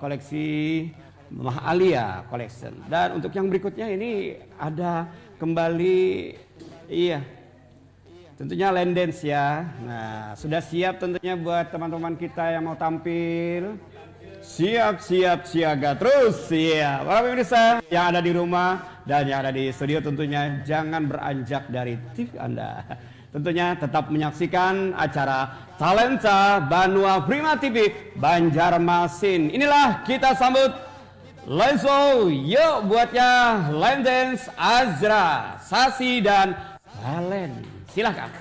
koleksi Mama Alia Collection. Dan untuk yang berikutnya ini ada kembali iya, tentunya line dance ya. Nah, sudah siap tentunya buat teman-teman kita yang mau tampil. siap siaga terus ya. Para pemirsa yang ada di rumah dan yang ada di studio tentunya jangan beranjak dari TV Anda. Tentunya tetap menyaksikan acara Talenta Banua Prima TV Banjarmasin. Inilah kita sambut Let's go, yuk buatnya line dance Azra, Sasi dan Helen. Silahkan.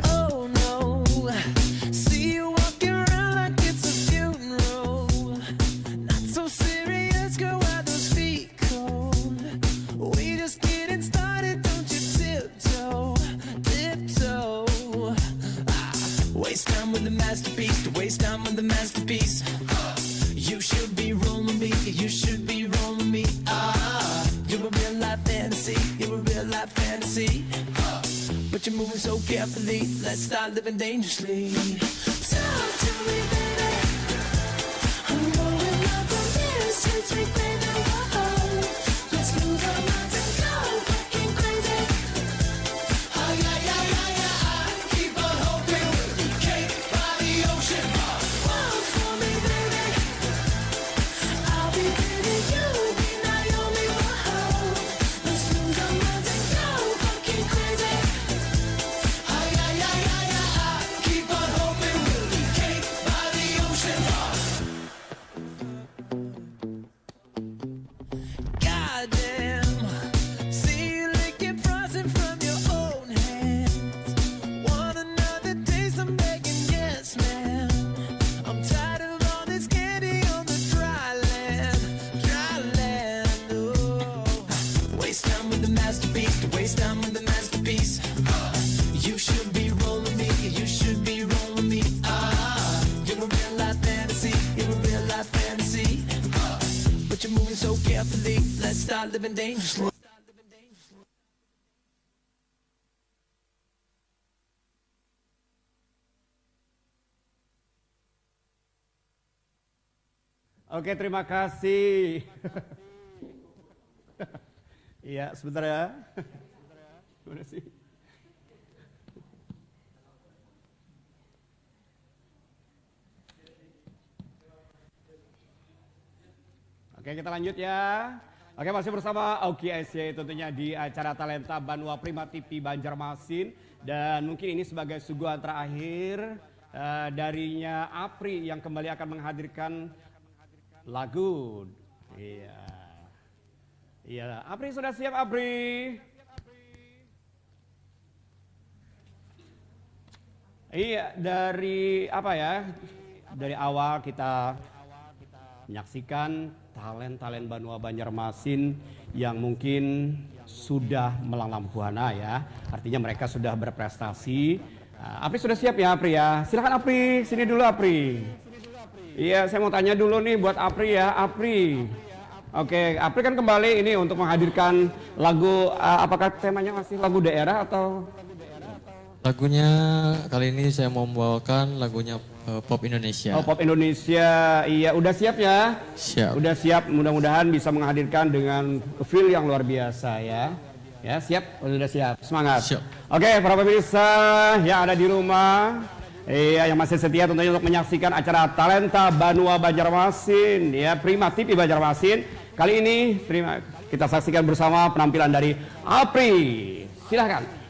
Oh no, see you walking around like it's a funeral. Not so serious, girl, why those feet cold? We just getting started, don't you tiptoe, tiptoe. Waste time with the masterpiece, to waste time with the masterpiece. You should be rolling me, you should be rolling me. You're a real life fantasy, you're a real life fantasy. But you're moving so carefully, let's start living dangerously. Talk to me, baby. I'm rolling up on this, sweet, sweet baby. Whoa. Let's lose our minds and go fucking crazy. Oh yeah, yeah, yeah, yeah. Keep on hoping we'll be cake by the ocean. Walk for me, baby. I'll be baby, you'll be Naomi. Whoa. Let's lose our minds and go fucking crazy. Keep on hoping we'll be cake by the ocean. Goddamn, see you licking frosting from your own hands. Want another taste? I'm begging, yes, man. I'm tired of all this candy on the dry land, dry land. Oh, waste time with the masterpiece, to waste time with the masterpiece. You should be rolling me, you should be rolling me. You're a real life fantasy, you're a real life fantasy. But you're moving so carefully, let's start living dangerously. Oke, terima kasih. Iya, sebentar ya. Terima kasih. Oke, kita lanjut ya. Oke, masih bersama Auki SY tentunya di acara Talenta Banua Prima TV Banjarmasin. Dan mungkin ini sebagai suguhan terakhir darinya Apri yang kembali akan menghadirkan lagu. Iya. Iya, Apri sudah siap, Apri? Iya, dari apa ya? Dari awal kita menyaksikan talent Banua Banjarmasin yang mungkin sudah melanglang buana ya. Artinya mereka sudah berprestasi. Apri sudah siap ya, Apri ya? Silakan Apri, sini dulu Apri. Iya, saya mau tanya dulu nih buat Apri ya, Apri. Oke, Apri kan kembali ini untuk menghadirkan lagu, apakah temanya masih lagu daerah atau? Lagunya kali ini saya mau membawakan lagunya pop Indonesia. Oh, pop Indonesia. Iya, udah siap ya? Siap. Udah siap, mudah-mudahan bisa menghadirkan dengan feel yang luar biasa ya. Ya, siap? Udah siap. Semangat. Siap. Oke, para pemirsa yang ada di rumah, yang masih setia tentunya untuk menyaksikan acara Talenta Banua Banjarmasin, ya, Prima TV Banjarmasin. Kali ini kita saksikan bersama penampilan dari Apri. Silahkan.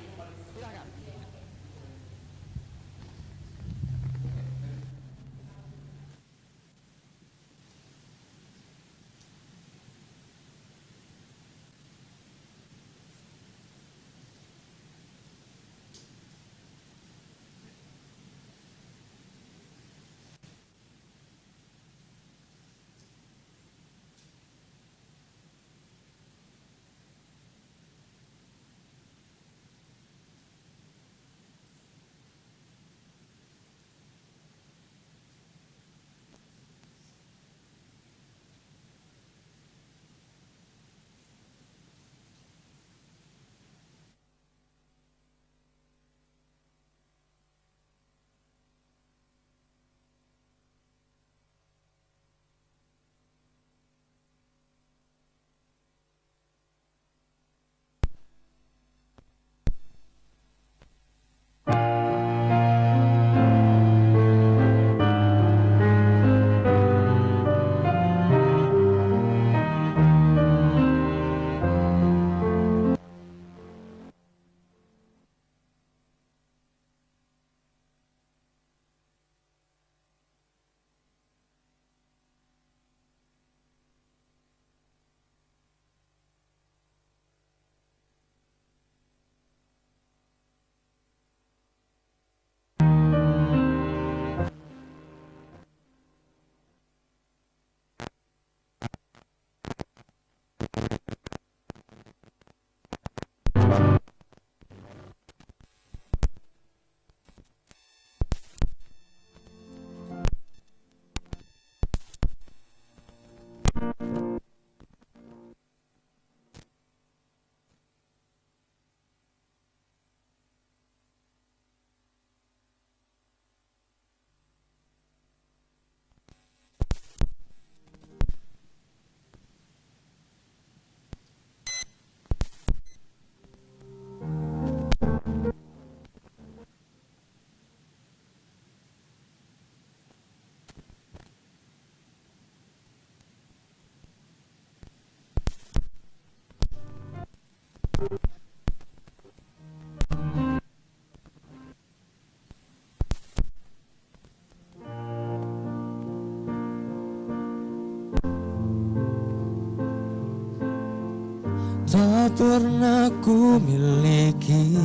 tak pernah ku miliki,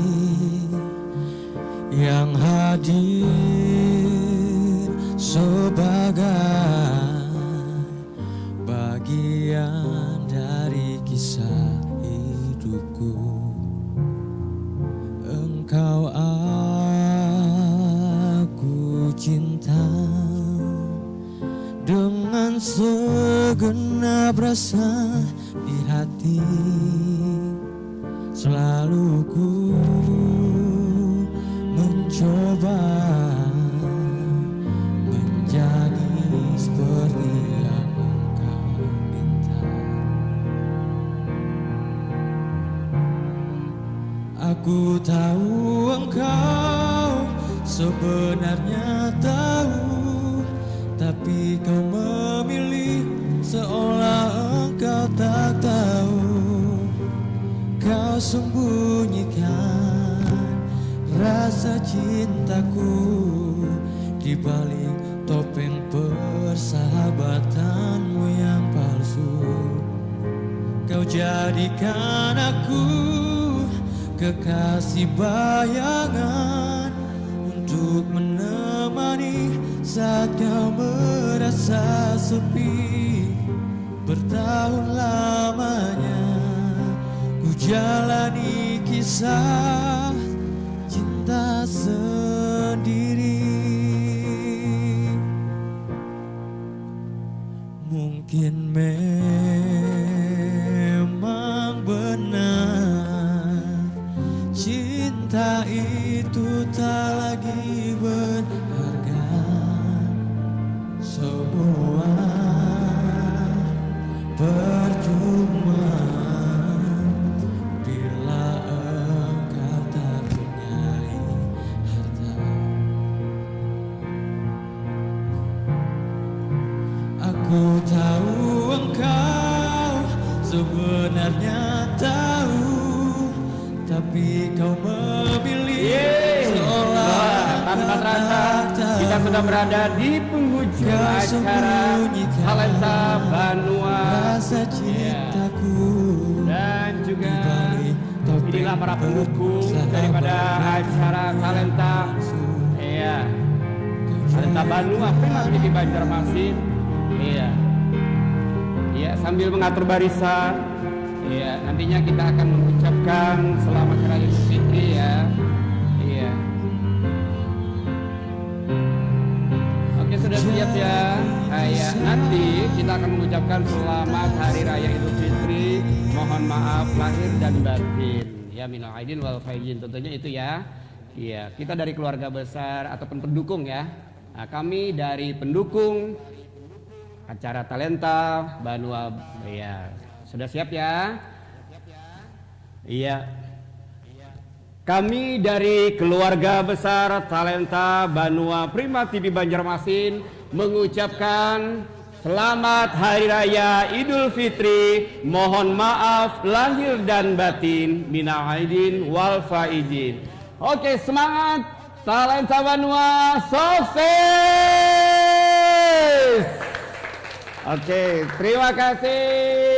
yang hadir sebagai bagian dari kisah hidupku. Engkau aku cinta dengan segenap rasa di hati. Selalu ku mencoba menjadi seperti yang engkau minta. Aku tahu engkau sebenarnya tahu, tapi kau memilih seolah engkau tak tahu. Kau sembunyikan rasa cintaku di balik topeng persahabatanmu yang palsu. Kau jadikan aku kekasih bayangan untuk menemani saat kau merasa sepi. Bertahun lamanya ku jalani kisah cinta sendiri. Mungkin memang benar cinta itu tak lagi berharga. Semua percuma bila engkau tak punyai harta. Aku tahu engkau sebenarnya tahu, tapi kau memilih seolah tanpa terasa kita sudah berada di penghujung acara Talenta Banua. Dan juga inilah para pendukung daripada acara Talenta Talenta Banua Prima TV Banjarmasin. Sambil mengatur barisan, nantinya kita akan mengucapkan selamat Hari Raya Idul Fitri Oke, sudah siap ya? Nanti kita akan mengucapkan selamat Hari Raya Idul Fitri. Mohon maaf lahir dan batin. Ya, minal aidin wal faizin, tentunya itu ya. Kita dari keluarga besar ataupun pendukung ya. Nah, kami dari pendukung acara Talenta Banua. Sudah siap ya? Kami dari keluarga besar Talenta Banua Prima TV Banjarmasin mengucapkan selamat Hari Raya Idul Fitri. Mohon maaf lahir dan batin. Minal aidin wal faizin. Oke, semangat Talenta Banua, sukses. Oke, terima kasih.